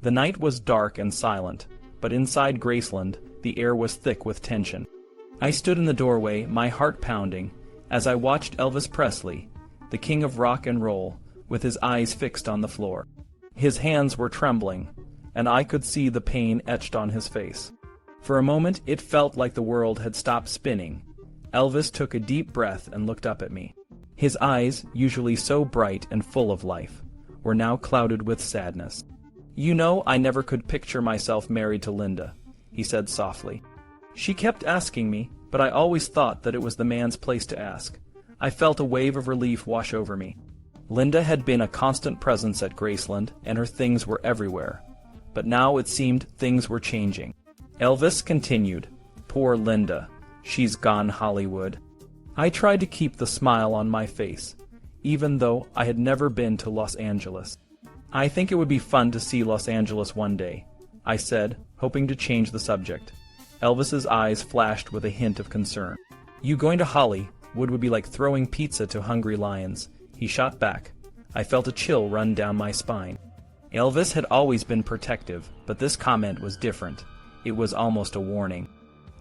The night was dark and silent, but inside Graceland, the air was thick with tension. I stood in the doorway, my heart pounding, as I watched Elvis Presley, the king of rock and roll, with his eyes fixed on the floor. His hands were trembling, and I could see the pain etched on his face. For a moment it felt like the world had stopped spinning. Elvis took a deep breath and looked up at me. His eyes, usually so bright and full of life, were now clouded with sadness. "You know, I never could picture myself married to Linda," he said softly. "She kept asking me, but I always thought that it was the man's place to ask." I felt a wave of relief wash over me. Linda had been a constant presence at Graceland, and her things were everywhere. But now it seemed things were changing. Elvis continued, "Poor Linda. She's gone Hollywood." I tried to keep the smile on my face, even though I had never been to Los Angeles. "I think it would be fun to see Los Angeles one day," I said, hoping to change the subject. Elvis's eyes flashed with a hint of concern. "You going to Hollywood would be like throwing pizza to hungry lions," he shot back. I felt a chill run down my spine. Elvis had always been protective, but this comment was different. It was almost a warning.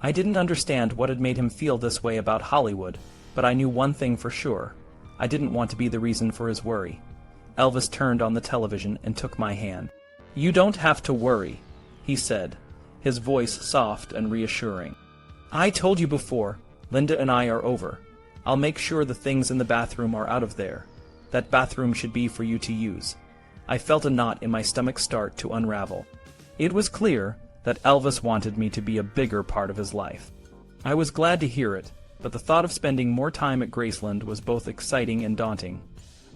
I didn't understand what had made him feel this way about Hollywood, but I knew one thing for sure. I didn't want to be the reason for his worry. Elvis turned on the television and took my hand. "You don't have to worry," he said, his voice soft and reassuring. "I told you before, Linda and I are over. I'll make sure the things in the bathroom are out of there. That bathroom should be for you to use." I felt a knot in my stomach start to unravel. It was clear that Elvis wanted me to be a bigger part of his life. I was glad to hear it, but the thought of spending more time at Graceland was both exciting and daunting.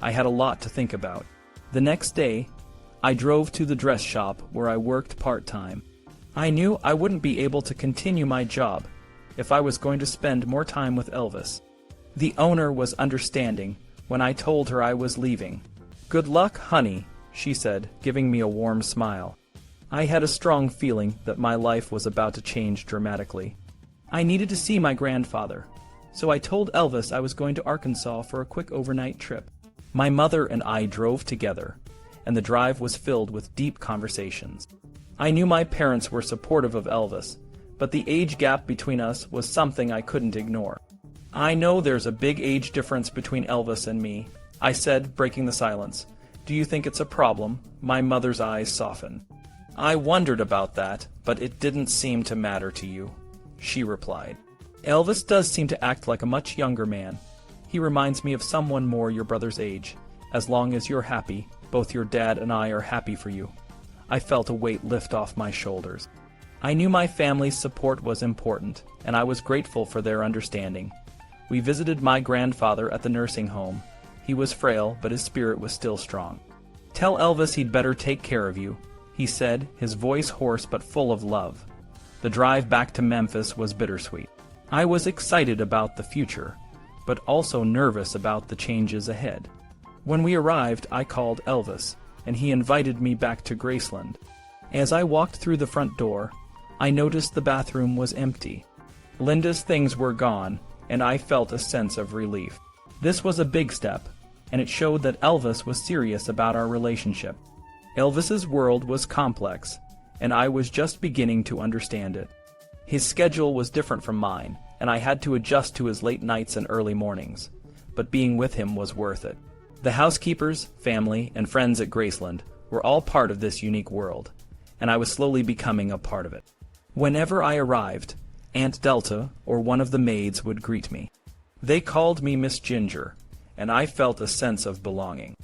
I had a lot to think about. The next day, I drove to the dress shop where I worked part-time. I knew I wouldn't be able to continue my job if I was going to spend more time with Elvis. The owner was understanding when I told her I was leaving. "Good luck, honey," she said, giving me a warm smile. I had a strong feeling that my life was about to change dramatically. I needed to see my grandfather, so I told Elvis I was going to Arkansas for a quick overnight trip. My mother and I drove together, and the drive was filled with deep conversations. I knew my parents were supportive of Elvis, but the age gap between us was something I couldn't ignore. "I know there's a big age difference between Elvis and me," I said, breaking the silence. "Do you think it's a problem?" My mother's eyes softened. "I wondered about that, but it didn't seem to matter to you," she replied. "Elvis does seem to act like a much younger man. He reminds me of someone more your brother's age. As long as you're happy, both your dad and I are happy for you." I felt a weight lift off my shoulders. I knew my family's support was important, and I was grateful for their understanding. We visited my grandfather at the nursing home. He was frail, but his spirit was still strong. "Tell Elvis he'd better take care of you," he said, his voice hoarse but full of love. The drive back to Memphis was bittersweet. I was excited about the future, but also nervous about the changes ahead. When we arrived, I called Elvis, and he invited me back to Graceland. As I walked through the front door, I noticed the bathroom was empty. Linda's things were gone, and I felt a sense of relief. This was a big step, and it showed that Elvis was serious about our relationship. Elvis's world was complex, and I was just beginning to understand it. His schedule was different from mine, and I had to adjust to his late nights and early mornings. But being with him was worth it. The housekeepers, family, and friends at Graceland were all part of this unique world, and I was slowly becoming a part of it. Whenever I arrived, Aunt Delta or one of the maids would greet me. They called me Miss Ginger, and I felt a sense of belonging.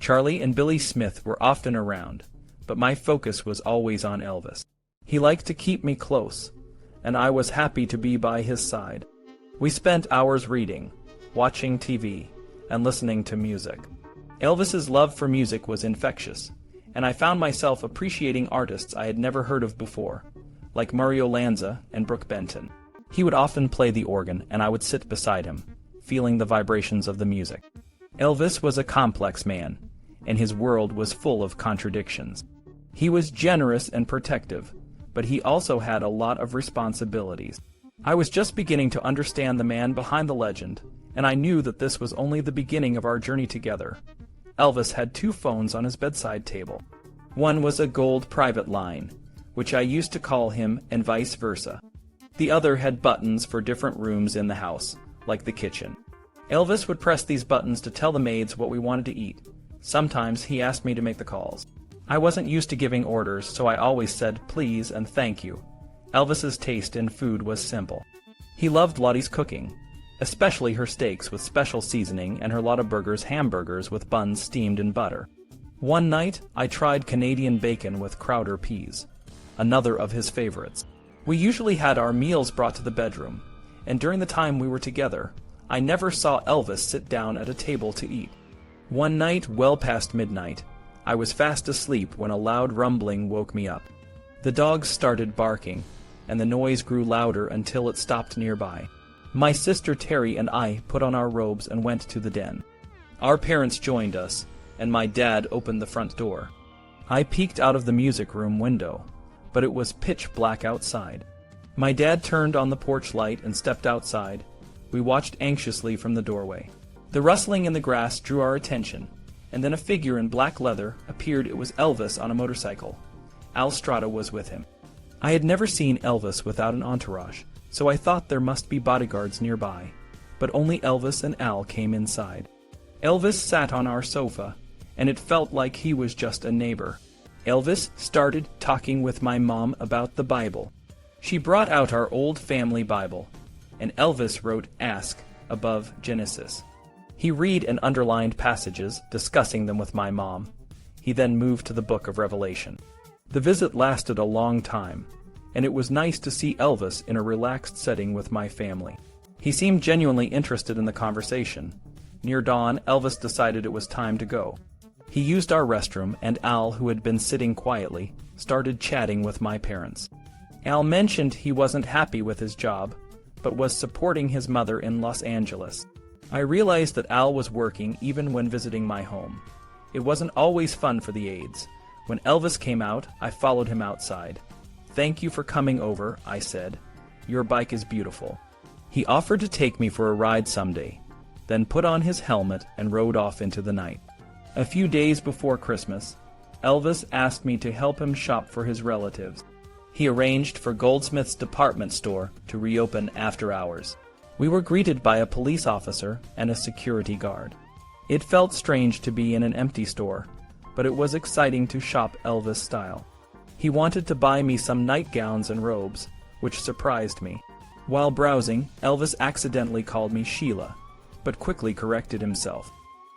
Charlie and Billy Smith were often around, but my focus was always on Elvis. He liked to keep me close, and I was happy to be by his side. We spent hours reading, watching TV, and listening to music. Elvis's love for music was infectious, and I found myself appreciating artists I had never heard of before, like Mario Lanza and Brooke Benton. He would often play the organ, and I would sit beside him, feeling the vibrations of the music. Elvis was a complex man, and his world was full of contradictions. He was generous and protective, but he also had a lot of responsibilities. I was just beginning to understand the man behind the legend, and I knew that this was only the beginning of our journey together. Elvis had 2 phones on his bedside table. One was a gold private line, which I used to call him, and vice versa. The other had buttons for different rooms in the house, like the kitchen. Elvis would press these buttons to tell the maids what we wanted to eat. Sometimes he asked me to make the calls. I wasn't used to giving orders, so I always said please and thank you. Elvis's taste in food was simple. He loved Lottie's cooking, especially her steaks with special seasoning and her Lotta Burgers hamburgers with buns steamed in butter. One night, I tried Canadian bacon with Crowder peas, another of his favorites. We usually had our meals brought to the bedroom, and during the time we were together, I never saw Elvis sit down at a table to eat. One night, well past midnight, I was fast asleep when a loud rumbling woke me up. The dogs started barking, and the noise grew louder until it stopped nearby. My sister Terry and I put on our robes and went to the den. Our parents joined us, and my dad opened the front door. I peeked out of the music room window, but it was pitch black outside. My dad turned on the porch light and stepped outside. We watched anxiously from the doorway. The rustling in the grass drew our attention, and then a figure in black leather appeared. It was Elvis on a motorcycle. Al Strada was with him. I had never seen Elvis without an entourage, so I thought there must be bodyguards nearby, but only Elvis and Al came inside. Elvis sat on our sofa, and it felt like he was just a neighbor. Elvis started talking with my mom about the Bible. She brought out our old family Bible, and Elvis wrote Ask above Genesis. He read and underlined passages, discussing them with my mom. He then moved to the book of Revelation. The visit lasted a long time, and it was nice to see Elvis in a relaxed setting with my family. He seemed genuinely interested in the conversation. Near dawn, Elvis decided it was time to go. He used our restroom, and Al, who had been sitting quietly, started chatting with my parents. Al mentioned he wasn't happy with his job, but was supporting his mother in Los Angeles. I realized that Al was working even when visiting my home. It wasn't always fun for the aides. When Elvis came out, I followed him outside. "Thank you for coming over," I said. "Your bike is beautiful." He offered to take me for a ride someday, then put on his helmet and rode off into the night. A few days before Christmas, Elvis asked me to help him shop for his relatives. He arranged for Goldsmith's department store to reopen after hours. We were greeted by a police officer and a security guard. It felt strange to be in an empty store, but it was exciting to shop Elvis style. He wanted to buy me some nightgowns and robes, which surprised me. While browsing, Elvis accidentally called me Sheila, but quickly corrected himself.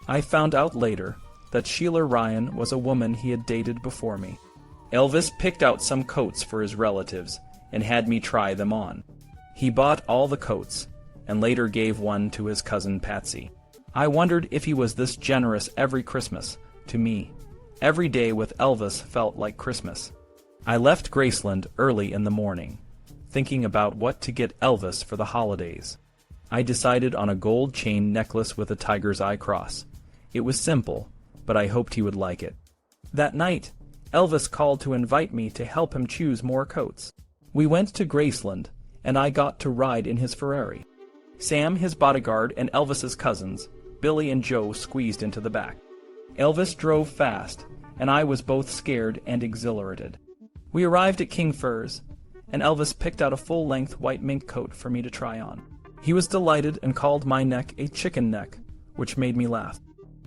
I found out later that Sheila Ryan was a woman he had dated before me. Elvis picked out some coats for his relatives and had me try them on. He bought all the coats and later gave one to his cousin Patsy. I wondered if he was this generous every Christmas to me. Every day with Elvis felt like Christmas. I left Graceland early in the morning, thinking about what to get Elvis for the holidays. I decided on a gold chain necklace with a tiger's eye cross. It was simple, but I hoped he would like it. That night, Elvis called to invite me to help him choose more coats. We went to Graceland, and I got to ride in his Ferrari. Sam, his bodyguard, and Elvis's cousins, Billy and Joe, squeezed into the back. Elvis drove fast, and I was both scared and exhilarated. We arrived at King Furs, and Elvis picked out a full-length white mink coat for me to try on. He was delighted and called my neck a chicken neck, which made me laugh.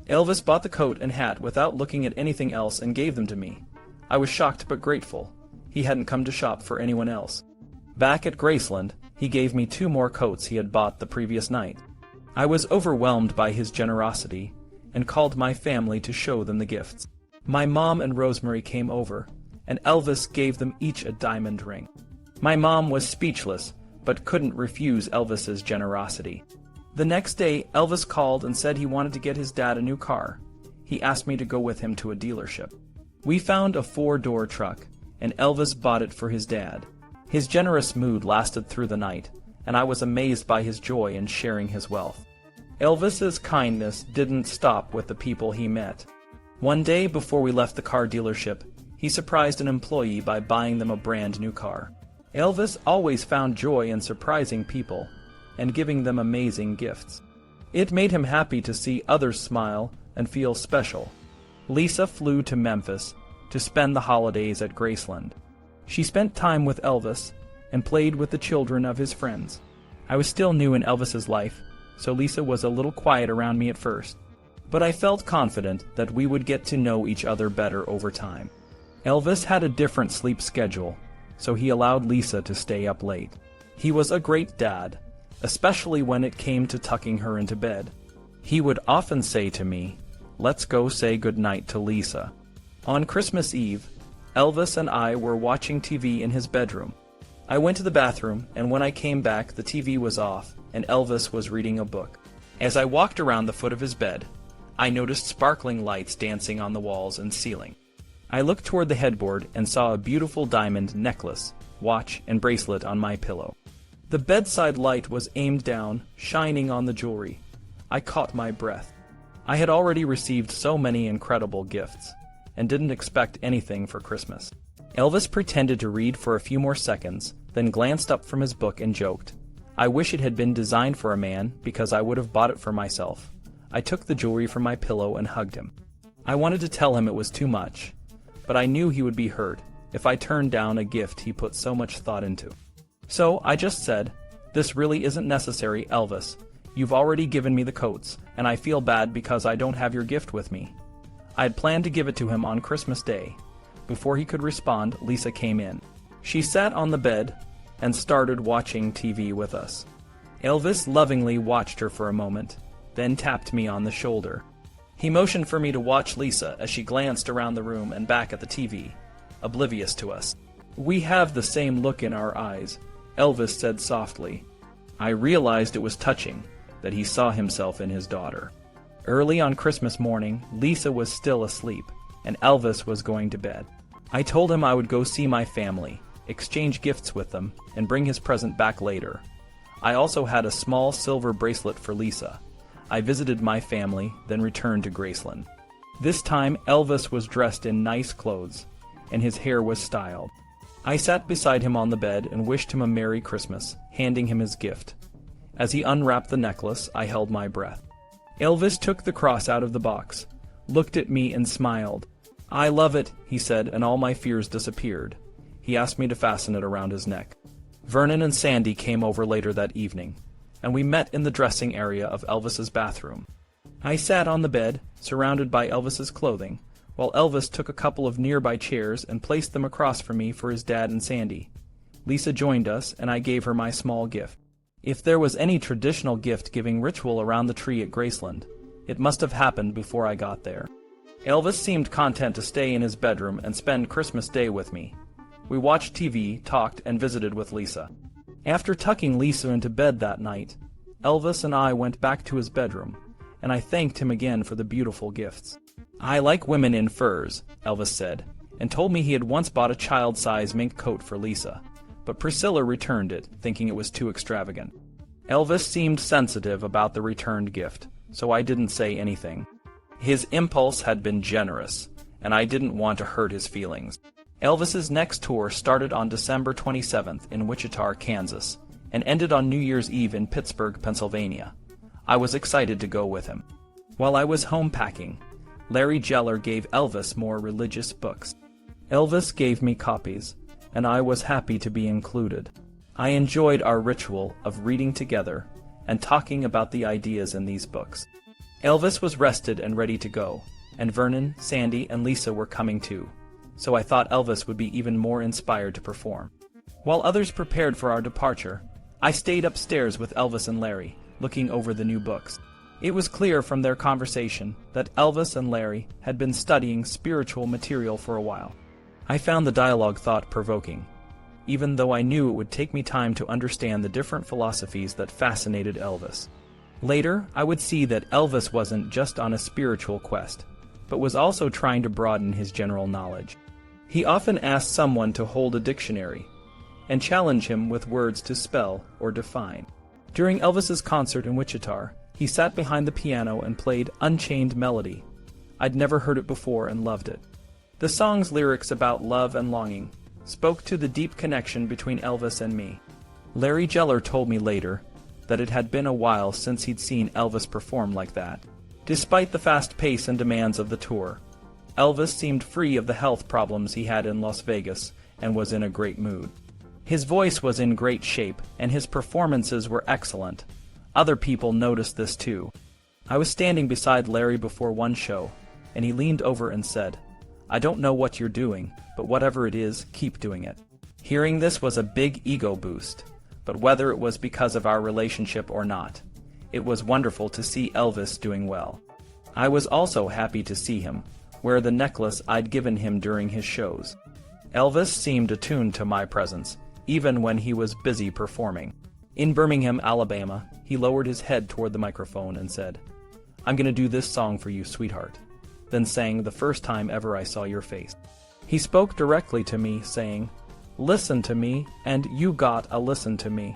Elvis bought the coat and hat without looking at anything else and gave them to me. I was shocked but grateful. He hadn't come to shop for anyone else. Back at Graceland, he gave me 2 more coats he had bought the previous night. I was overwhelmed by his generosity and called my family to show them the gifts. My mom and Rosemary came over, and Elvis gave them each a diamond ring. My mom was speechless, but couldn't refuse Elvis's generosity. The next day, Elvis called and said he wanted to get his dad a new car. He asked me to go with him to a dealership. We found a 4-door truck, and Elvis bought it for his dad. His generous mood lasted through the night, and I was amazed by his joy in sharing his wealth. Elvis's kindness didn't stop with the people he met. One day before we left the car dealership, he surprised an employee by buying them a brand new car. Elvis always found joy in surprising people and giving them amazing gifts. It made him happy to see others smile and feel special. Lisa flew to Memphis to spend the holidays at Graceland. She spent time with Elvis and played with the children of his friends. I was still new in Elvis's life, so Lisa was a little quiet around me at first, but I felt confident that we would get to know each other better over time. Elvis had a different sleep schedule, so he allowed Lisa to stay up late. He was a great dad, especially when it came to tucking her into bed. He would often say to me, "Let's go say goodnight to Lisa." On Christmas Eve, Elvis and I were watching TV in his bedroom. I went to the bathroom, and when I came back, the TV was off, and Elvis was reading a book. As I walked around the foot of his bed, I noticed sparkling lights dancing on the walls and ceiling. I looked toward the headboard and saw a beautiful diamond necklace, watch, and bracelet on my pillow. The bedside light was aimed down, shining on the jewelry. I caught my breath. I had already received so many incredible gifts, and didn't expect anything for Christmas. Elvis pretended to read for a few more seconds, then glanced up from his book and joked, "I wish it had been designed for a man, because I would have bought it for myself." I took the jewelry from my pillow and hugged him. I wanted to tell him it was too much, but I knew he would be hurt if I turned down a gift he put so much thought into. So I just said, "This really isn't necessary, Elvis. You've already given me the coats, and I feel bad because I don't have your gift with me." I had planned to give it to him on Christmas Day. Before he could respond, Lisa came in. She sat on the bed and started watching TV with us. Elvis lovingly watched her for a moment, then tapped me on the shoulder. He motioned for me to watch Lisa as she glanced around the room and back at the TV, oblivious to us. "We have the same look in our eyes," Elvis said softly. I realized it was touching that he saw himself in his daughter. Early on Christmas morning, Lisa was still asleep, and Elvis was going to bed. I told him I would go see my family, exchange gifts with them, and bring his present back later. I also had a small silver bracelet for Lisa. I visited my family, then returned to Graceland. This time, Elvis was dressed in nice clothes, and his hair was styled. I sat beside him on the bed and wished him a Merry Christmas, handing him his gift. As he unwrapped the necklace, I held my breath. Elvis took the cross out of the box, looked at me and smiled. "I love it," he said, and all my fears disappeared. He asked me to fasten it around his neck. Vernon and Sandy came over later that evening, and we met in the dressing area of Elvis's bathroom. I sat on the bed, surrounded by Elvis's clothing, while Elvis took a couple of nearby chairs and placed them across from me for his dad and Sandy. Lisa joined us, and I gave her my small gift. If there was any traditional gift-giving ritual around the tree at Graceland, it must have happened before I got there. Elvis seemed content to stay in his bedroom and spend Christmas Day with me. We watched TV, talked, and visited with Lisa. After tucking Lisa into bed that night, Elvis and I went back to his bedroom, and I thanked him again for the beautiful gifts. "I like women in furs," Elvis said, and told me he had once bought a child-size mink coat for Lisa, but Priscilla returned it, thinking it was too extravagant. Elvis seemed sensitive about the returned gift, so I didn't say anything. His impulse had been generous, and I didn't want to hurt his feelings. Elvis's next tour started on December 27th in Wichita, Kansas, and ended on New Year's Eve in Pittsburgh, Pennsylvania. I was excited to go with him. While I was home packing, Larry Geller gave Elvis more religious books. Elvis gave me copies, and I was happy to be included. I enjoyed our ritual of reading together and talking about the ideas in these books. Elvis was rested and ready to go, and Vernon, Sandy, and Lisa were coming too, so I thought Elvis would be even more inspired to perform. While others prepared for our departure, I stayed upstairs with Elvis and Larry, looking over the new books. It was clear from their conversation that Elvis and Larry had been studying spiritual material for a while. I found the dialogue thought-provoking, even though I knew it would take me time to understand the different philosophies that fascinated Elvis. Later, I would see that Elvis wasn't just on a spiritual quest, but was also trying to broaden his general knowledge. He often asked someone to hold a dictionary and challenge him with words to spell or define. During Elvis's concert in Wichita, he sat behind the piano and played Unchained Melody. I'd never heard it before and loved it. The song's lyrics about love and longing spoke to the deep connection between Elvis and me. Larry Geller told me later that it had been a while since he'd seen Elvis perform like that. Despite the fast pace and demands of the tour, Elvis seemed free of the health problems he had in Las Vegas and was in a great mood. His voice was in great shape, and his performances were excellent. Other people noticed this too. I was standing beside Larry before one show, and he leaned over and said, "I don't know what you're doing, but whatever it is, keep doing it." Hearing this was a big ego boost, but whether it was because of our relationship or not, it was wonderful to see Elvis doing well. I was also happy to see him wear the necklace I'd given him during his shows. Elvis seemed attuned to my presence, even when he was busy performing. In Birmingham, Alabama, he lowered his head toward the microphone and said, "I'm going to do this song for you, sweetheart," then sang "The First Time Ever I Saw Your Face." He spoke directly to me, saying, "Listen to me, and you gotta listen to me."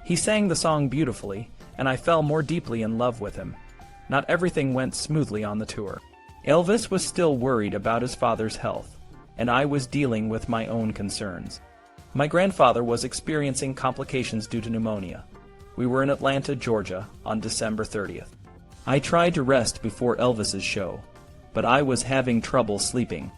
He sang the song beautifully, and I fell more deeply in love with him. Not everything went smoothly on the tour. Elvis was still worried about his father's health, and I was dealing with my own concerns. My grandfather was experiencing complications due to pneumonia. We were in Atlanta, Georgia, on December 30th. I tried to rest before Elvis's show, but I was having trouble sleeping.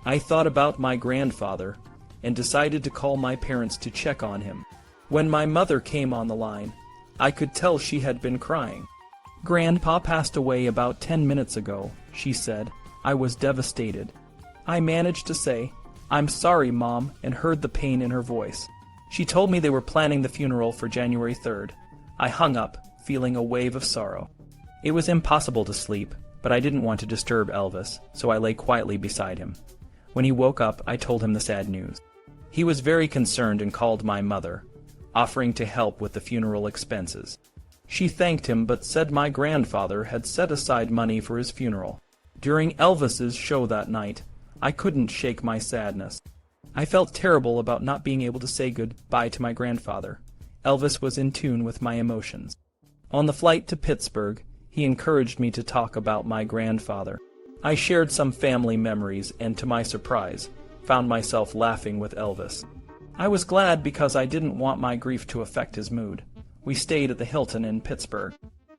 I thought about my grandfather and decided to call my parents to check on him. When my mother came on the line, I could tell she had been crying. "Grandpa passed away about 10 minutes ago," she said. I was devastated. I managed to say, "I'm sorry, Mom," and heard the pain in her voice. She told me they were planning the funeral for January 3rd. I hung up, feeling a wave of sorrow. It was impossible to sleep, but I didn't want to disturb Elvis, so I lay quietly beside him. When he woke up, I told him the sad news. He was very concerned and called my mother, offering to help with the funeral expenses. She thanked him but said my grandfather had set aside money for his funeral. During Elvis's show that night, I couldn't shake my sadness. I felt terrible about not being able to say goodbye to my grandfather. Elvis was in tune with my emotions. On the flight to Pittsburgh, he encouraged me to talk about my grandfather. I shared some family memories and, to my surprise, found myself laughing with Elvis. I was glad because I didn't want my grief to affect his mood. We stayed at the Hilton in Pittsburgh.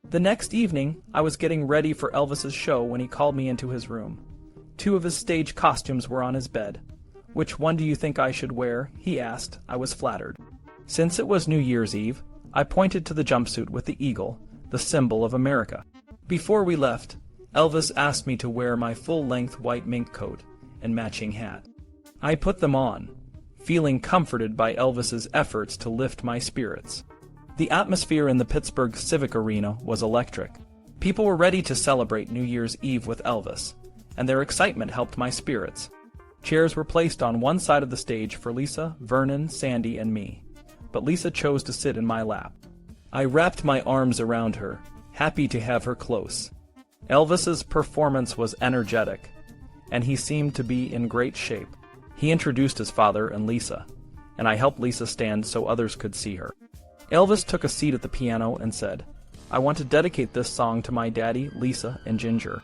The next evening, I was getting ready for Elvis's show when he called me into his room. 2 of his stage costumes were on his bed. "Which one do you think I should wear?" he asked. I was flattered. Since it was New Year's Eve, I pointed to the jumpsuit with the eagle, the symbol of America. Before we left, Elvis asked me to wear my full-length white mink coat and matching hat. I put them on, feeling comforted by Elvis's efforts to lift my spirits. The atmosphere in the Pittsburgh Civic Arena was electric. People were ready to celebrate New Year's Eve with Elvis, and their excitement helped my spirits. Chairs were placed on one side of the stage for Lisa, Vernon, Sandy, and me, but Lisa chose to sit in my lap. I wrapped my arms around her, happy to have her close. Elvis's performance was energetic, and he seemed to be in great shape. He introduced his father and Lisa, and I helped Lisa stand so others could see her. Elvis took a seat at the piano and said, "I want to dedicate this song to my daddy, Lisa, and Ginger."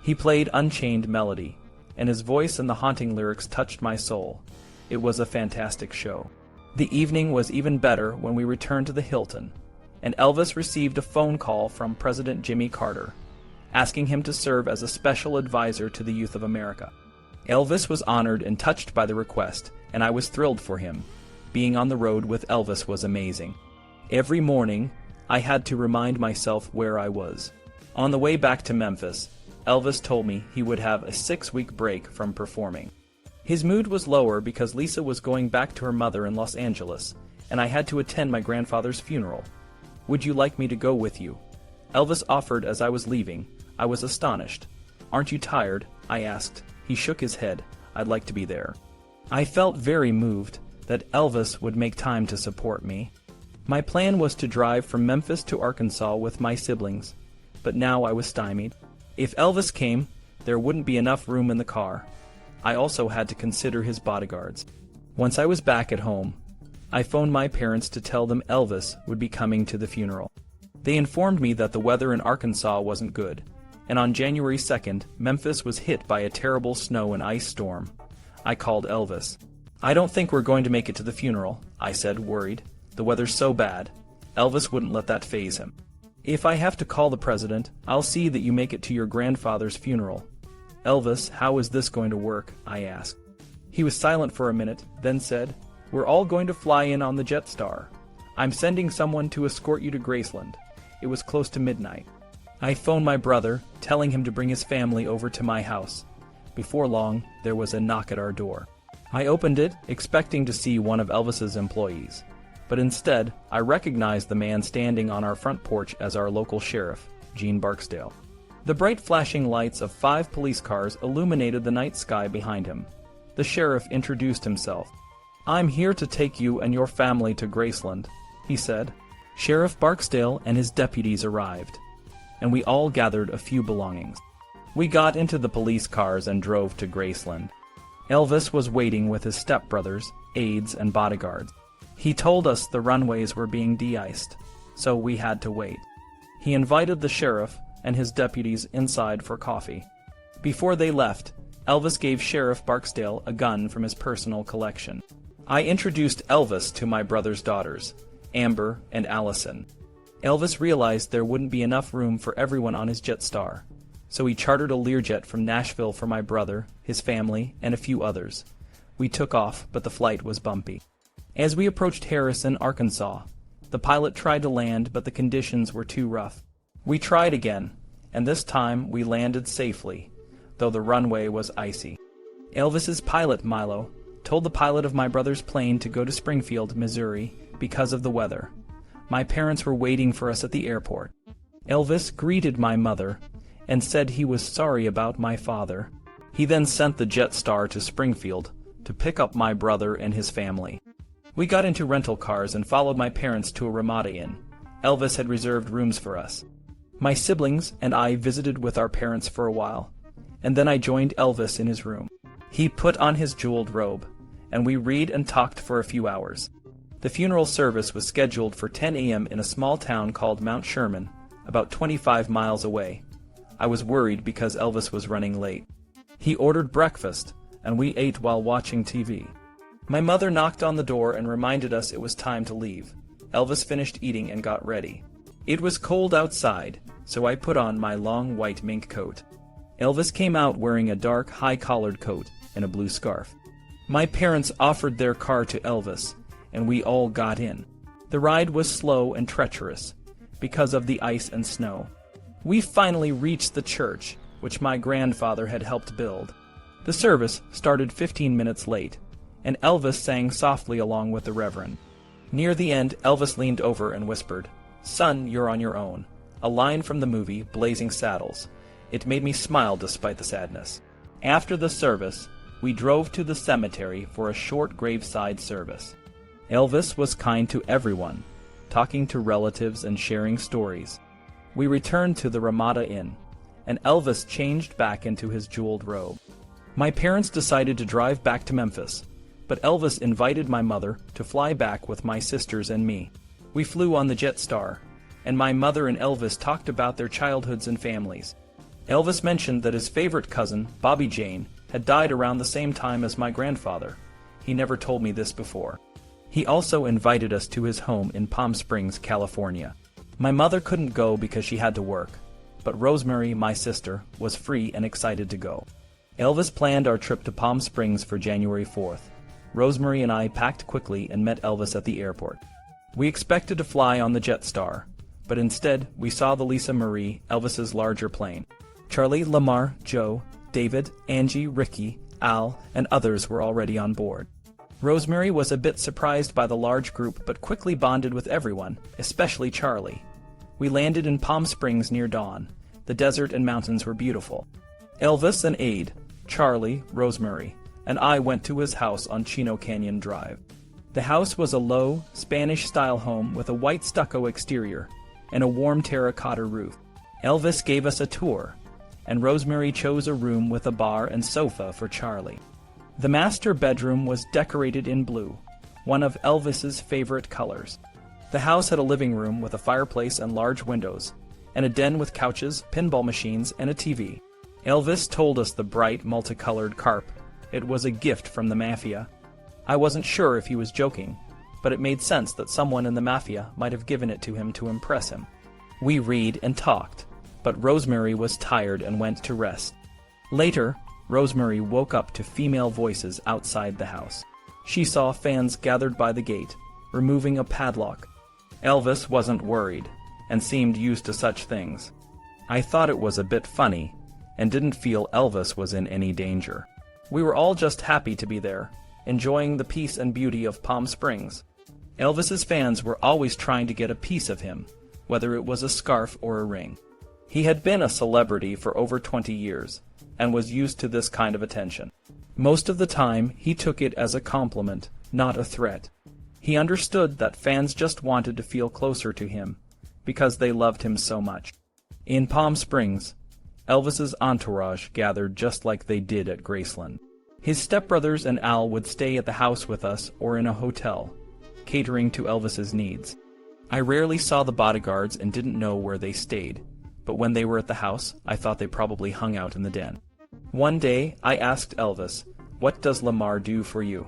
He played Unchained Melody, and his voice and the haunting lyrics touched my soul. It was a fantastic show. The evening was even better when we returned to the Hilton, and Elvis received a phone call from President Jimmy Carter, asking him to serve as a special advisor to the youth of America. Elvis was honored and touched by the request, and I was thrilled for him. Being on the road with Elvis was amazing. Every morning, I had to remind myself where I was. On the way back to Memphis, Elvis told me he would have a 6-week break from performing. His mood was lower because Lisa was going back to her mother in Los Angeles, and I had to attend my grandfather's funeral. "Would you like me to go with you?" Elvis offered as I was leaving. I was astonished. "Aren't you tired?" I asked. He shook his head. "I'd like to be there." I felt very moved that Elvis would make time to support me. My plan was to drive from Memphis to Arkansas with my siblings, but now I was stymied. If Elvis came, there wouldn't be enough room in the car. I also had to consider his bodyguards. Once I was back at home, I phoned my parents to tell them Elvis would be coming to the funeral. They informed me that the weather in Arkansas wasn't good, and on January 2nd, Memphis was hit by a terrible snow and ice storm. I called Elvis. "I don't think we're going to make it to the funeral," I said, worried. "The weather's so bad." Elvis wouldn't let that faze him. "If I have to call the president, I'll see that you make it to your grandfather's funeral." "Elvis, how is this going to work?" I asked. He was silent for a minute, then said, "We're all going to fly in on the Jetstar. I'm sending someone to escort you to Graceland." It was close to midnight. I phoned my brother, telling him to bring his family over to my house. Before long, there was a knock at our door. I opened it, expecting to see one of Elvis's employees. But instead, I recognized the man standing on our front porch as our local sheriff, Gene Barksdale. The bright flashing lights of 5 police cars illuminated the night sky behind him. The sheriff introduced himself. "I'm here to take you and your family to Graceland," he said. Sheriff Barksdale and his deputies arrived, and we all gathered a few belongings. We got into the police cars and drove to Graceland. Elvis was waiting with his stepbrothers, aides, and bodyguards. He told us the runways were being de-iced, so we had to wait. He invited the sheriff and his deputies inside for coffee. Before they left, Elvis gave Sheriff Barksdale a gun from his personal collection. I introduced Elvis to my brother's daughters, Amber and Allison. Elvis realized there wouldn't be enough room for everyone on his Jetstar, so he chartered a Learjet from Nashville for my brother, his family, and a few others. We took off, but the flight was bumpy. As we approached Harrison, Arkansas, the pilot tried to land, but the conditions were too rough. We tried again, and this time we landed safely, though the runway was icy. Elvis's pilot, Milo, told the pilot of my brother's plane to go to Springfield, Missouri, because of the weather. My parents were waiting for us at the airport. Elvis greeted my mother and said he was sorry about my father. He then sent the Jetstar to Springfield to pick up my brother and his family. We got into rental cars and followed my parents to a Ramada Inn. Elvis had reserved rooms for us. My siblings and I visited with our parents for a while, and then I joined Elvis in his room. He put on his jeweled robe, and we read and talked for a few hours. The funeral service was scheduled for 10 a.m. in a small town called Mount Sherman, about 25 miles away. I was worried because Elvis was running late. He ordered breakfast, and we ate while watching TV. My mother knocked on the door and reminded us it was time to leave. Elvis finished eating and got ready. It was cold outside, so I put on my long white mink coat. Elvis came out wearing a dark, high-collared coat and a blue scarf. My parents offered their car to Elvis, and we all got in. The ride was slow and treacherous because of the ice and snow. We finally reached the church, which my grandfather had helped build. The service started 15 minutes late, and Elvis sang softly along with the reverend. Near the end, Elvis leaned over and whispered, "Son, you're on your own," a line from the movie Blazing Saddles. It made me smile despite the sadness. After the service, we drove to the cemetery for a short graveside service. Elvis was kind to everyone, talking to relatives and sharing stories. We returned to the Ramada Inn, and Elvis changed back into his jeweled robe. My parents decided to drive back to Memphis, but Elvis invited my mother to fly back with my sisters and me. We flew on the Jetstar, and my mother and Elvis talked about their childhoods and families. Elvis mentioned that his favorite cousin, Bobby Jane, had died around the same time as my grandfather. He never told me this before. He also invited us to his home in Palm Springs, California. My mother couldn't go because she had to work, but Rosemary, my sister, was free and excited to go. Elvis planned our trip to Palm Springs for January 4th. Rosemary and I packed quickly and met Elvis at the airport. We expected to fly on the Jetstar, but instead we saw the Lisa Marie, Elvis's larger plane. Charlie, Lamar, Joe, David, Angie, Ricky, Al, and others were already on board. Rosemary was a bit surprised by the large group but quickly bonded with everyone, especially Charlie. We landed in Palm Springs near dawn. The desert and mountains were beautiful. Elvis and Aide, Charlie, Rosemary, and I went to his house on Chino Canyon Drive. The house was a low, Spanish-style home with a white stucco exterior and a warm terracotta roof. Elvis gave us a tour, and Rosemary chose a room with a bar and sofa for Charlie. The master bedroom was decorated in blue, one of Elvis's favorite colors. The house had a living room with a fireplace and large windows, and a den with couches, pinball machines, and a TV. Elvis told us the bright, multicolored carp. It was a gift from the Mafia. I wasn't sure if he was joking, but it made sense that someone in the Mafia might have given it to him to impress him. We read and talked, but Rosemary was tired and went to rest. Later, Rosemary woke up to female voices outside the house. She saw fans gathered by the gate, removing a padlock. Elvis wasn't worried, and seemed used to such things. I thought it was a bit funny, and didn't feel Elvis was in any danger. We were all just happy to be there, enjoying the peace and beauty of Palm Springs. Elvis's fans were always trying to get a piece of him, whether it was a scarf or a ring. He had been a celebrity for over 20 years, and was used to this kind of attention. Most of the time, he took it as a compliment, not a threat. He understood that fans just wanted to feel closer to him, because they loved him so much. In Palm Springs, Elvis's entourage gathered just like they did at Graceland. His stepbrothers and Al would stay at the house with us or in a hotel, catering to Elvis's needs. I rarely saw the bodyguards and didn't know where they stayed, but when they were at the house, I thought they probably hung out in the den. One day, I asked Elvis, "What does Lamar do for you?"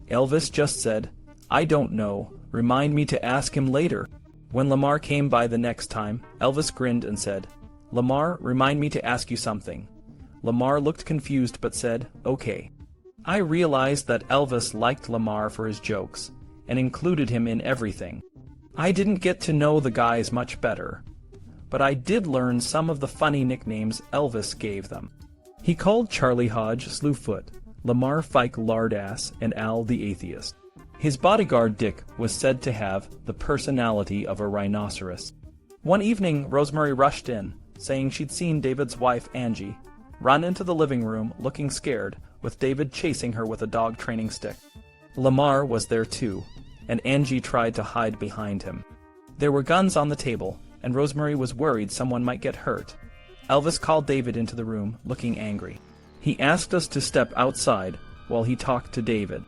Elvis just said, "I don't know. Remind me to ask him later." When Lamar came by the next time, Elvis grinned and said, "Lamar, remind me to ask you something." Lamar looked confused but said, "Okay." I realized that Elvis liked Lamar for his jokes, and included him in everything. I didn't get to know the guys much better, but I did learn some of the funny nicknames Elvis gave them. He called Charlie Hodge Slewfoot, Lamar Fike Lardass, and Al the Atheist. His bodyguard Dick was said to have the personality of a rhinoceros. One evening, Rosemary rushed in, saying she'd seen David's wife, Angie, run into the living room looking scared, with David chasing her with a dog training stick. Lamar was there too, and Angie tried to hide behind him. There were guns on the table, and Rosemary was worried someone might get hurt. Elvis called David into the room, looking angry. He asked us to step outside while he talked to David.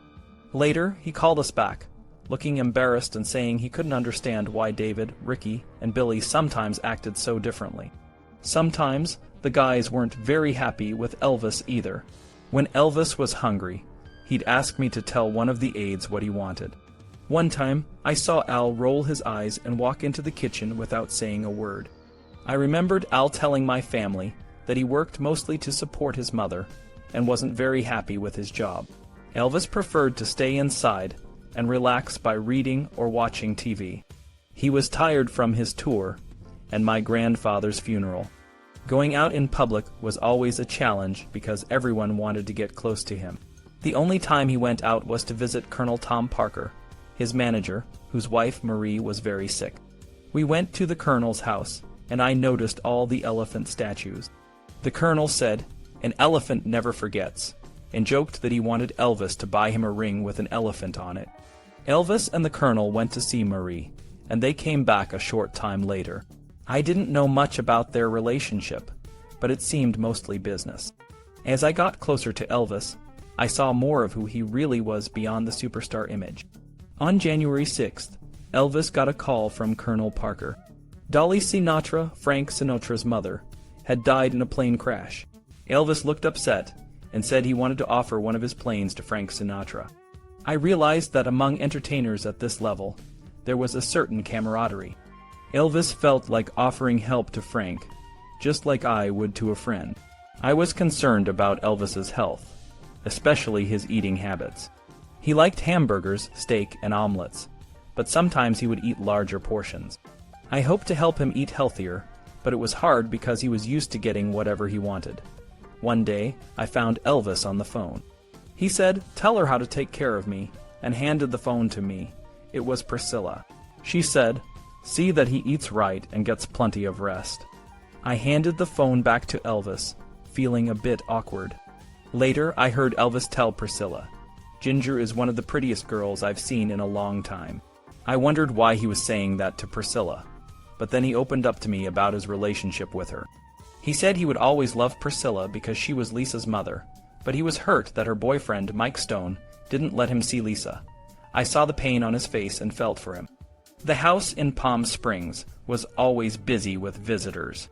Later, he called us back, looking embarrassed and saying he couldn't understand why David, Ricky, and Billy sometimes acted so differently. Sometimes, the guys weren't very happy with Elvis either. When Elvis was hungry, he'd ask me to tell one of the aides what he wanted. One time, I saw Al roll his eyes and walk into the kitchen without saying a word. I remembered Al telling my family that he worked mostly to support his mother and wasn't very happy with his job. Elvis preferred to stay inside and relax by reading or watching TV. He was tired from his tour and my grandfather's funeral. Going out in public was always a challenge because everyone wanted to get close to him. The only time he went out was to visit Colonel Tom Parker, his manager, whose wife Marie was very sick. We went to the Colonel's house, and I noticed all the elephant statues. The Colonel said, "An elephant never forgets," and joked that he wanted Elvis to buy him a ring with an elephant on it. Elvis and the Colonel went to see Marie, and they came back a short time later. I didn't know much about their relationship, but it seemed mostly business. As I got closer to Elvis, I saw more of who he really was beyond the superstar image. On January 6th, Elvis got a call from Colonel Parker. Dolly Sinatra, Frank Sinatra's mother, had died in a plane crash. Elvis looked upset and said he wanted to offer one of his planes to Frank Sinatra. I realized that among entertainers at this level, there was a certain camaraderie. Elvis felt like offering help to Frank, just like I would to a friend. I was concerned about Elvis's health, especially his eating habits. He liked hamburgers, steak, and omelets, but sometimes he would eat larger portions. I hoped to help him eat healthier, but it was hard because he was used to getting whatever he wanted. One day, I found Elvis on the phone. He said, "Tell her how to take care of me," and handed the phone to me. It was Priscilla. She said, "See that he eats right and gets plenty of rest." I handed the phone back to Elvis, feeling a bit awkward. Later, I heard Elvis tell Priscilla, "Ginger is one of the prettiest girls I've seen in a long time." I wondered why he was saying that to Priscilla, but then he opened up to me about his relationship with her. He said he would always love Priscilla because she was Lisa's mother, but he was hurt that her boyfriend, Mike Stone, didn't let him see Lisa. I saw the pain on his face and felt for him. The house in Palm Springs was always busy with visitors.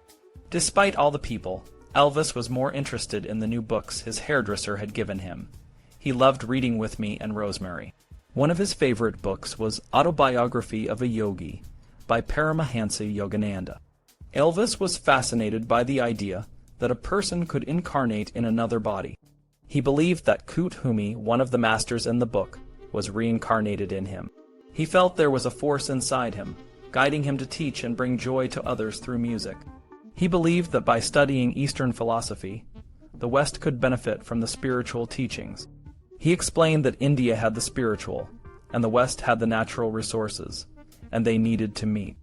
Despite all the people, Elvis was more interested in the new books his hairdresser had given him. He loved reading with me and Rosemary. One of his favorite books was Autobiography of a Yogi by Paramahansa Yogananda. Elvis was fascinated by the idea that a person could incarnate in another body. He believed that Kuthumi, one of the masters in the book, was reincarnated in him. He felt there was a force inside him, guiding him to teach and bring joy to others through music. He believed that by studying Eastern philosophy, the West could benefit from the spiritual teachings. He explained that India had the spiritual, and the West had the natural resources, and they needed to meet.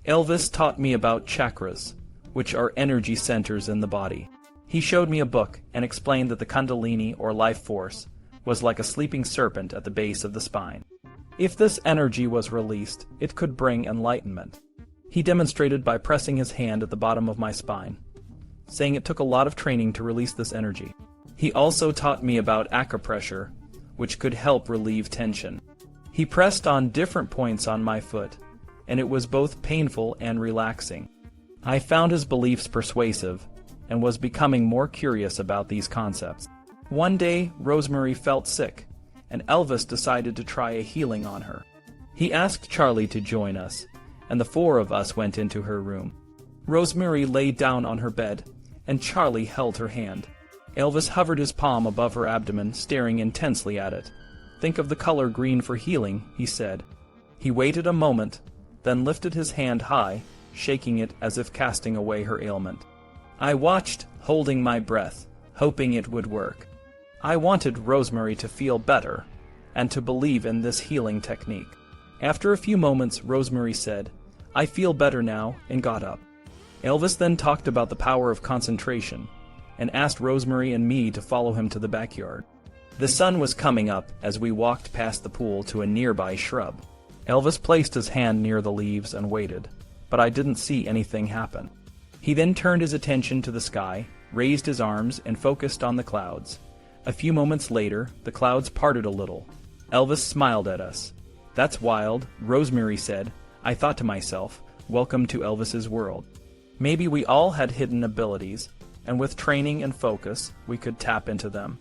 Elvis taught me about chakras, which are energy centers in the body. He showed me a book and explained that the Kundalini, or life force, was like a sleeping serpent at the base of the spine. If this energy was released, it could bring enlightenment. He demonstrated by pressing his hand at the bottom of my spine, saying it took a lot of training to release this energy. He also taught me about acupressure, which could help relieve tension. He pressed on different points on my foot, and it was both painful and relaxing. I found his beliefs persuasive, and was becoming more curious about these concepts. One day, Rosemary felt sick, and Elvis decided to try a healing on her. He asked Charlie to join us, and the four of us went into her room. Rosemary lay down on her bed, and Charlie held her hand. Elvis hovered his palm above her abdomen, staring intensely at it. "Think of the color green for healing," he said. He waited a moment, then lifted his hand high, shaking it as if casting away her ailment. I watched, holding my breath, hoping it would work. I wanted Rosemary to feel better, and to believe in this healing technique. After a few moments, Rosemary said, "I feel better now," and got up. Elvis then talked about the power of concentration, and asked Rosemary and me to follow him to the backyard. The sun was coming up as we walked past the pool to a nearby shrub. Elvis placed his hand near the leaves and waited, but I didn't see anything happen. He then turned his attention to the sky, raised his arms, and focused on the clouds. A few moments later, the clouds parted a little. Elvis smiled at us. "That's wild," Rosemary said. I thought to myself, welcome to Elvis's world. Maybe we all had hidden abilities, and with training and focus, we could tap into them.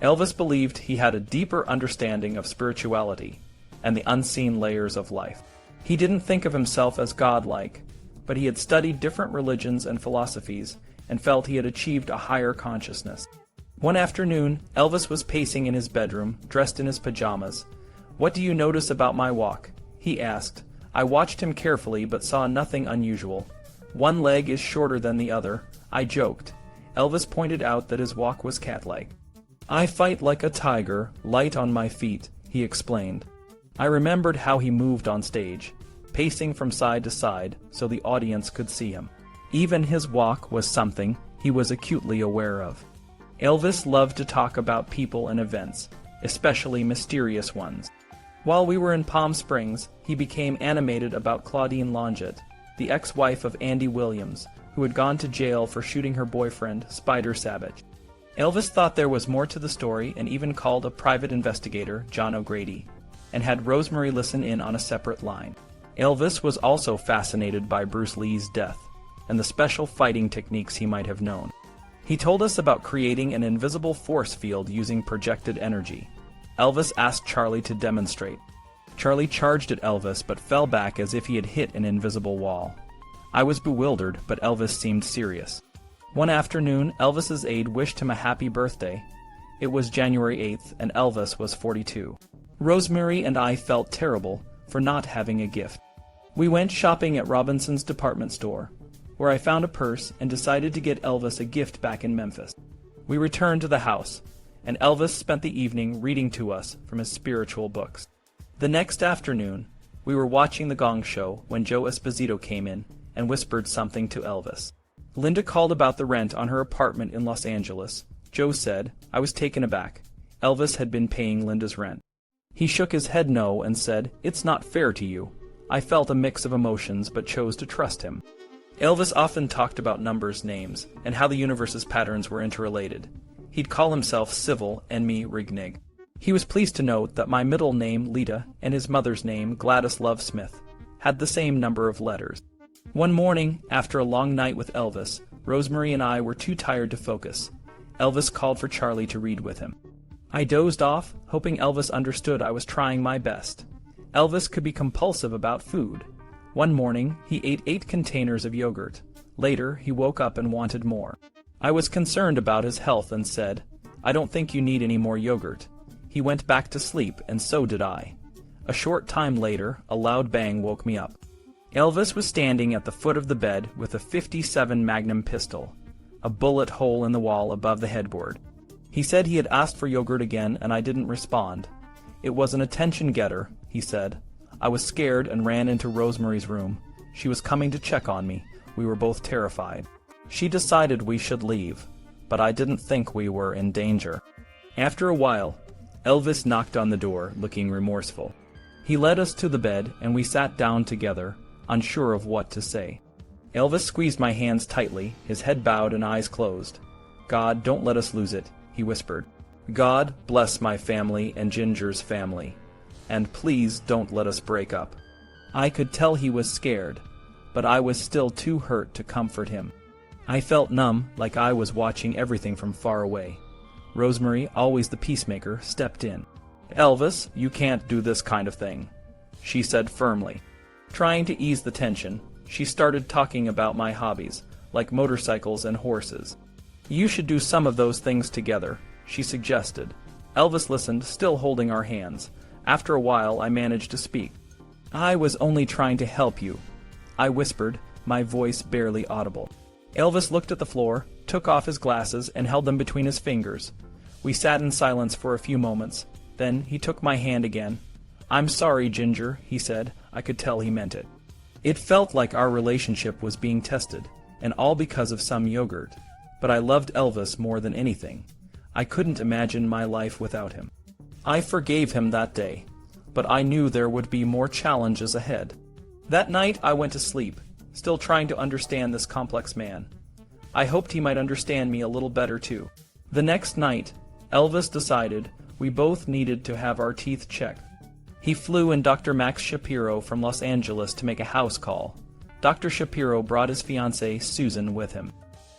Elvis believed he had a deeper understanding of spirituality and the unseen layers of life. He didn't think of himself as godlike, but he had studied different religions and philosophies and felt he had achieved a higher consciousness. One afternoon, Elvis was pacing in his bedroom, dressed in his pajamas. "What do you notice about my walk?" he asked. I watched him carefully but saw nothing unusual. "One leg is shorter than the other," I joked. Elvis pointed out that his walk was cat-like. "I fight like a tiger, light on my feet," he explained. I remembered how he moved on stage, pacing from side to side so the audience could see him. Even his walk was something he was acutely aware of. Elvis loved to talk about people and events, especially mysterious ones. While we were in Palm Springs, he became animated about Claudine Longett, the ex-wife of Andy Williams, who had gone to jail for shooting her boyfriend, Spider Savage. Elvis thought there was more to the story and even called a private investigator, John O'Grady, and had Rosemary listen in on a separate line. Elvis was also fascinated by Bruce Lee's death and the special fighting techniques he might have known. He told us about creating an invisible force field using projected energy. Elvis asked Charlie to demonstrate. Charlie charged at Elvis but fell back as if he had hit an invisible wall. I was bewildered, but Elvis seemed serious. One afternoon, Elvis's aide wished him a happy birthday. It was January 8th, and Elvis was 42. Rosemary and I felt terrible for not having a gift. We went shopping at Robinson's department store, where I found a purse and decided to get Elvis a gift back in Memphis. We returned to the house, and Elvis spent the evening reading to us from his spiritual books. The next afternoon, we were watching the Gong Show when Joe Esposito came in and whispered something to Elvis. Linda called about the rent on her apartment in Los Angeles. Joe said, I was taken aback. Elvis had been paying Linda's rent. He shook his head no and said, "It's not fair to you." I felt a mix of emotions but chose to trust him. Elvis often talked about numbers, names, and how the universe's patterns were interrelated. He'd call himself Civil and me Rignig. He was pleased to note that my middle name, Lita, and his mother's name, Gladys Love Smith, had the same number of letters. One morning, after a long night with Elvis, Rosemary and I were too tired to focus. Elvis called for Charlie to read with him. I dozed off, hoping Elvis understood I was trying my best. Elvis could be compulsive about food. One morning, he ate 8 containers of yogurt. Later, he woke up and wanted more. I was concerned about his health and said, "I don't think you need any more yogurt." He went back to sleep, and so did I. A short time later, a loud bang woke me up. Elvis was standing at the foot of the bed with a .57 Magnum pistol, a bullet hole in the wall above the headboard. He said he had asked for yogurt again, and I didn't respond. It was an attention-getter, he said. I was scared and ran into Rosemary's room. She was coming to check on me. We were both terrified. She decided we should leave, but I didn't think we were in danger. After a while, Elvis knocked on the door, looking remorseful. He led us to the bed, and we sat down together, unsure of what to say. Elvis squeezed my hands tightly, his head bowed and eyes closed. "God, don't let us lose it," he whispered. "God, bless my family and Ginger's family. And please don't let us break up." I could tell he was scared, but I was still too hurt to comfort him. I felt numb, like I was watching everything from far away. Rosemary, always the peacemaker, stepped in. "Elvis, you can't do this kind of thing," she said firmly. Trying to ease the tension, she started talking about my hobbies, like motorcycles and horses. "You should do some of those things together," she suggested. Elvis listened, still holding our hands. After a while, I managed to speak. "I was only trying to help you," I whispered, my voice barely audible. Elvis looked at the floor, took off his glasses, and held them between his fingers. We sat in silence for a few moments. Then he took my hand again. "I'm sorry, Ginger," he said. I could tell he meant it. It felt like our relationship was being tested, and all because of some yogurt. But I loved Elvis more than anything. I couldn't imagine my life without him. I forgave him that day, but I knew there would be more challenges ahead. That night I went to sleep, still trying to understand this complex man. I hoped he might understand me a little better too. The next night, Elvis decided we both needed to have our teeth checked. He flew in Dr. Max Shapiro from Los Angeles to make a house call. Dr. Shapiro brought his fiancée, Susan, with him.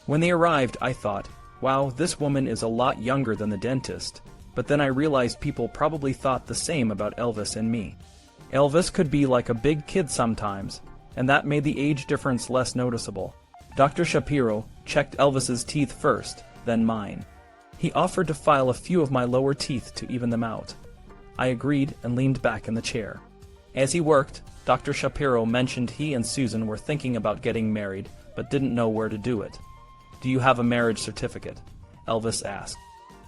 When they arrived, I thought, wow, this woman is a lot younger than the dentist. But then I realized people probably thought the same about Elvis and me. Elvis could be like a big kid sometimes, and that made the age difference less noticeable. Dr. Shapiro checked Elvis's teeth first, then mine. He offered to file a few of my lower teeth to even them out. I agreed and leaned back in the chair. As he worked, Dr. Shapiro mentioned he and Susan were thinking about getting married, but didn't know where to do it. "Do you have a marriage certificate?" Elvis asked.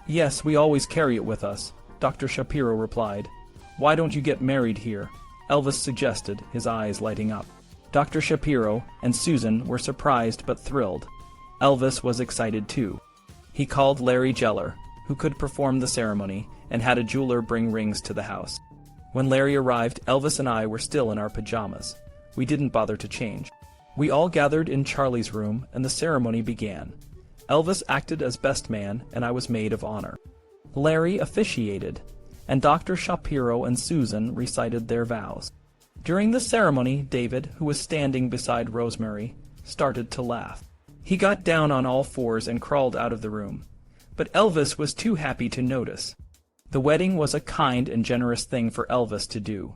"Yes, we always carry it with us," Dr. Shapiro replied. "Why don't you get married here?" Elvis suggested, his eyes lighting up. Dr. Shapiro and Susan were surprised but thrilled. Elvis was excited too. He called Larry Geller, who could perform the ceremony, and had a jeweler bring rings to the house. When Larry arrived, Elvis and I were still in our pajamas. We didn't bother to change. We all gathered in Charlie's room, and the ceremony began. Elvis acted as best man, and I was maid of honor. Larry officiated, and Dr. Shapiro and Susan recited their vows. During the ceremony, David, who was standing beside Rosemary, started to laugh. He got down on all fours and crawled out of the room. But Elvis was too happy to notice. The wedding was a kind and generous thing for Elvis to do,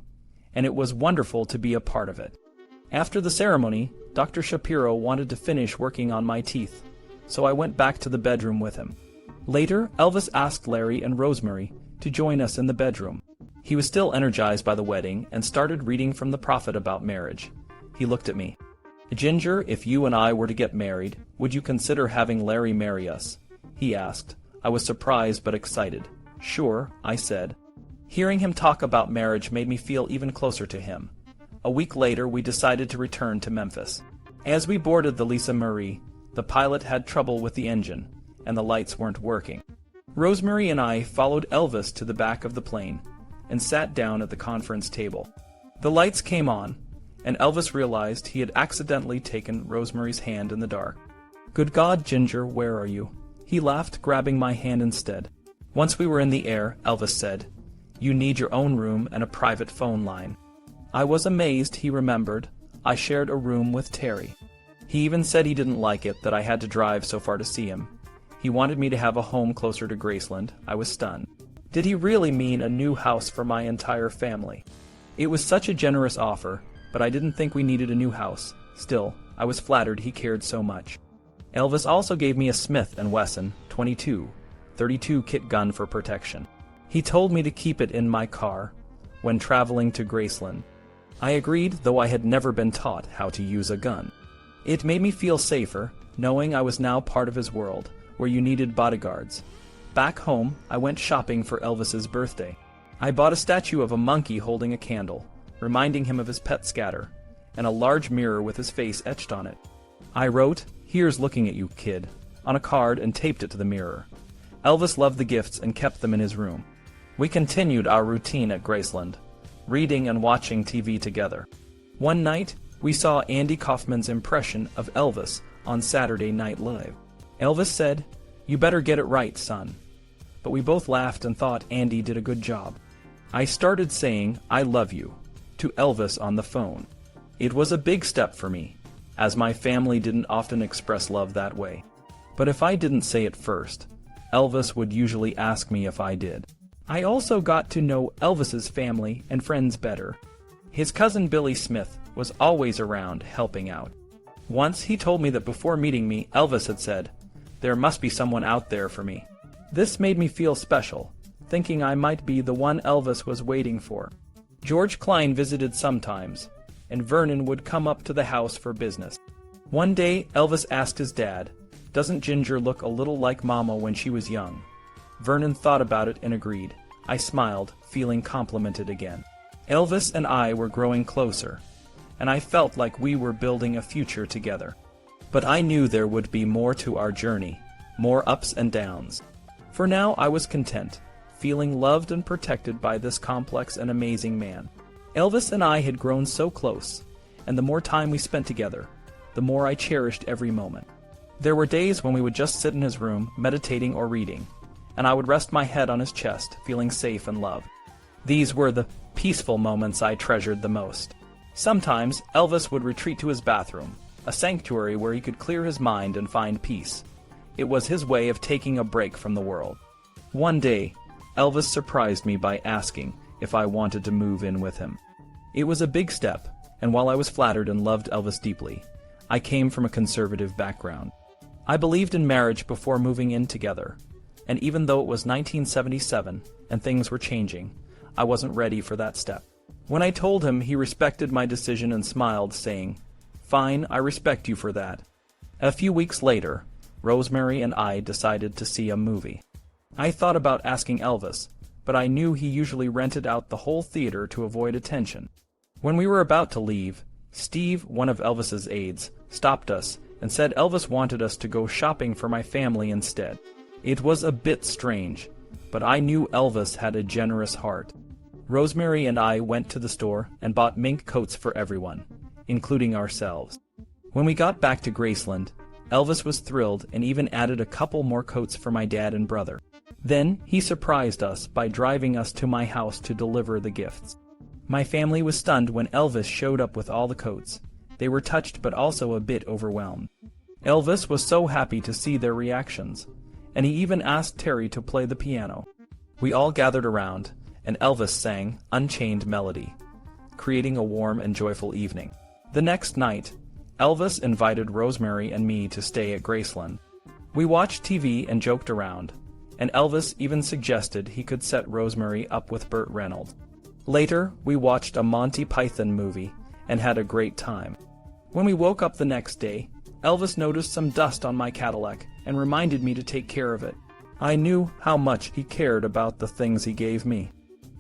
and it was wonderful to be a part of it. After the ceremony, Dr. Shapiro wanted to finish working on my teeth, so I went back to the bedroom with him. Later, Elvis asked Larry and Rosemary to join us in the bedroom. He was still energized by the wedding and started reading from the prophet about marriage. He looked at me. "Ginger, if you and I were to get married, would you consider having Larry marry us?" he asked. I was surprised but excited. "Sure," I said. Hearing him talk about marriage made me feel even closer to him. A week later, we decided to return to Memphis. As we boarded the Lisa Marie, the pilot had trouble with the engine, and the lights weren't working. Rosemary and I followed Elvis to the back of the plane and sat down at the conference table. The lights came on, and Elvis realized he had accidentally taken Rosemary's hand in the dark. "Good God, Ginger, where are you?" He laughed, grabbing my hand instead. Once we were in the air, Elvis said, "You need your own room and a private phone line." I was amazed he remembered. I shared a room with Terry. He even said he didn't like it that I had to drive so far to see him. He wanted me to have a home closer to Graceland. I was stunned. Did he really mean a new house for my entire family? It was such a generous offer, but I didn't think we needed a new house. Still, I was flattered he cared so much. Elvis also gave me a Smith & Wesson 22/32 kit gun for protection. He told me to keep it in my car when traveling to Graceland. I agreed, though I had never been taught how to use a gun. It made me feel safer, knowing I was now part of his world, where you needed bodyguards. Back home, I went shopping for Elvis's birthday. I bought a statue of a monkey holding a candle, reminding him of his pet Scatter, and a large mirror with his face etched on it. I wrote, "Here's looking at you, kid," on a card and taped it to the mirror. Elvis loved the gifts and kept them in his room. We continued our routine at Graceland, reading and watching TV together. One night, we saw Andy Kaufman's impression of Elvis on Saturday Night Live. Elvis said, "You better get it right, son." But we both laughed and thought Andy did a good job. I started saying, "I love you," to Elvis on the phone. It was a big step for me, as my family didn't often express love that way. But if I didn't say it first, Elvis would usually ask me if I did. I also got to know Elvis's family and friends better. His cousin Billy Smith was always around helping out. Once he told me that before meeting me, Elvis had said, "There must be someone out there for me." This made me feel special, thinking I might be the one Elvis was waiting for. George Klein visited sometimes, and Vernon would come up to the house for business. One day, Elvis asked his dad, "Doesn't Ginger look a little like Mama when she was young?" Vernon thought about it and agreed. I smiled, feeling complimented again. Elvis and I were growing closer, and I felt like we were building a future together. But I knew there would be more to our journey, more ups and downs. For now, I was content, feeling loved and protected by this complex and amazing man. Elvis and I had grown so close, and the more time we spent together, the more I cherished every moment. There were days when we would just sit in his room, meditating or reading, and I would rest my head on his chest, feeling safe and loved. These were the peaceful moments I treasured the most. Sometimes, Elvis would retreat to his bathroom, a sanctuary where he could clear his mind and find peace. It was his way of taking a break from the world. One day, Elvis surprised me by asking if I wanted to move in with him. It was a big step, and while I was flattered and loved Elvis deeply, I came from a conservative background. I believed in marriage before moving in together, and even though it was 1977 and things were changing, I wasn't ready for that step. When I told him, he respected my decision and smiled, saying, "Fine, I respect you for that." A few weeks later, Rosemary and I decided to see a movie. I thought about asking Elvis, but I knew he usually rented out the whole theater to avoid attention. When we were about to leave, Steve, one of Elvis's aides, stopped us and said Elvis wanted us to go shopping for my family instead. It was a bit strange, but I knew Elvis had a generous heart. Rosemary and I went to the store and bought mink coats for everyone, including ourselves. When we got back to Graceland, Elvis was thrilled and even added a couple more coats for my dad and brother. Then he surprised us by driving us to my house to deliver the gifts. My family was stunned when Elvis showed up with all the coats. They were touched but also a bit overwhelmed. Elvis was so happy to see their reactions, and he even asked Terry to play the piano. We all gathered around, and Elvis sang Unchained Melody, creating a warm and joyful evening. The next night, Elvis invited Rosemary and me to stay at Graceland. We watched TV and joked around, and Elvis even suggested he could set Rosemary up with Burt Reynolds. Later, we watched a Monty Python movie and had a great time. When we woke up the next day, Elvis noticed some dust on my Cadillac and reminded me to take care of it. I knew how much he cared about the things he gave me.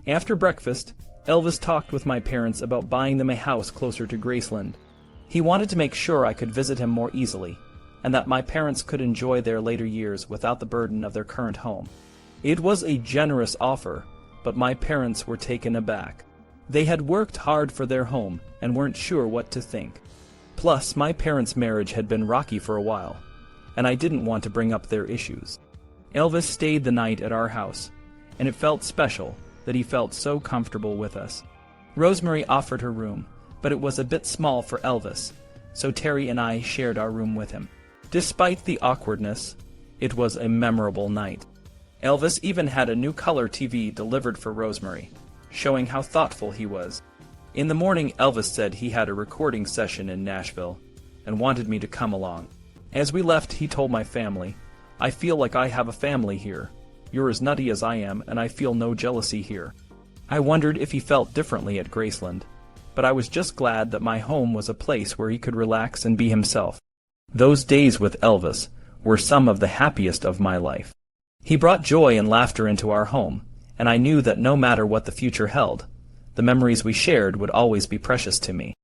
After breakfast, Elvis talked with my parents about buying them a house closer to Graceland. He wanted to make sure I could visit him more easily, and that my parents could enjoy their later years without the burden of their current home. It was a generous offer, but my parents were taken aback. They had worked hard for their home and weren't sure what to think. Plus, my parents' marriage had been rocky for a while, and I didn't want to bring up their issues. Elvis stayed the night at our house, and it felt special that he felt so comfortable with us. Rosemary offered her room, but it was a bit small for Elvis, so Terry and I shared our room with him. Despite the awkwardness, it was a memorable night. Elvis even had a new color TV delivered for Rosemary, showing how thoughtful he was. In the morning, Elvis said he had a recording session in Nashville and wanted me to come along. As we left, he told my family, "I feel like I have a family here. You're as nutty as I am, and I feel no jealousy here." I wondered if he felt differently at Graceland, but I was just glad that my home was a place where he could relax and be himself. Those days with Elvis were some of the happiest of my life. He brought joy and laughter into our home, and I knew that no matter what the future held, the memories we shared would always be precious to me.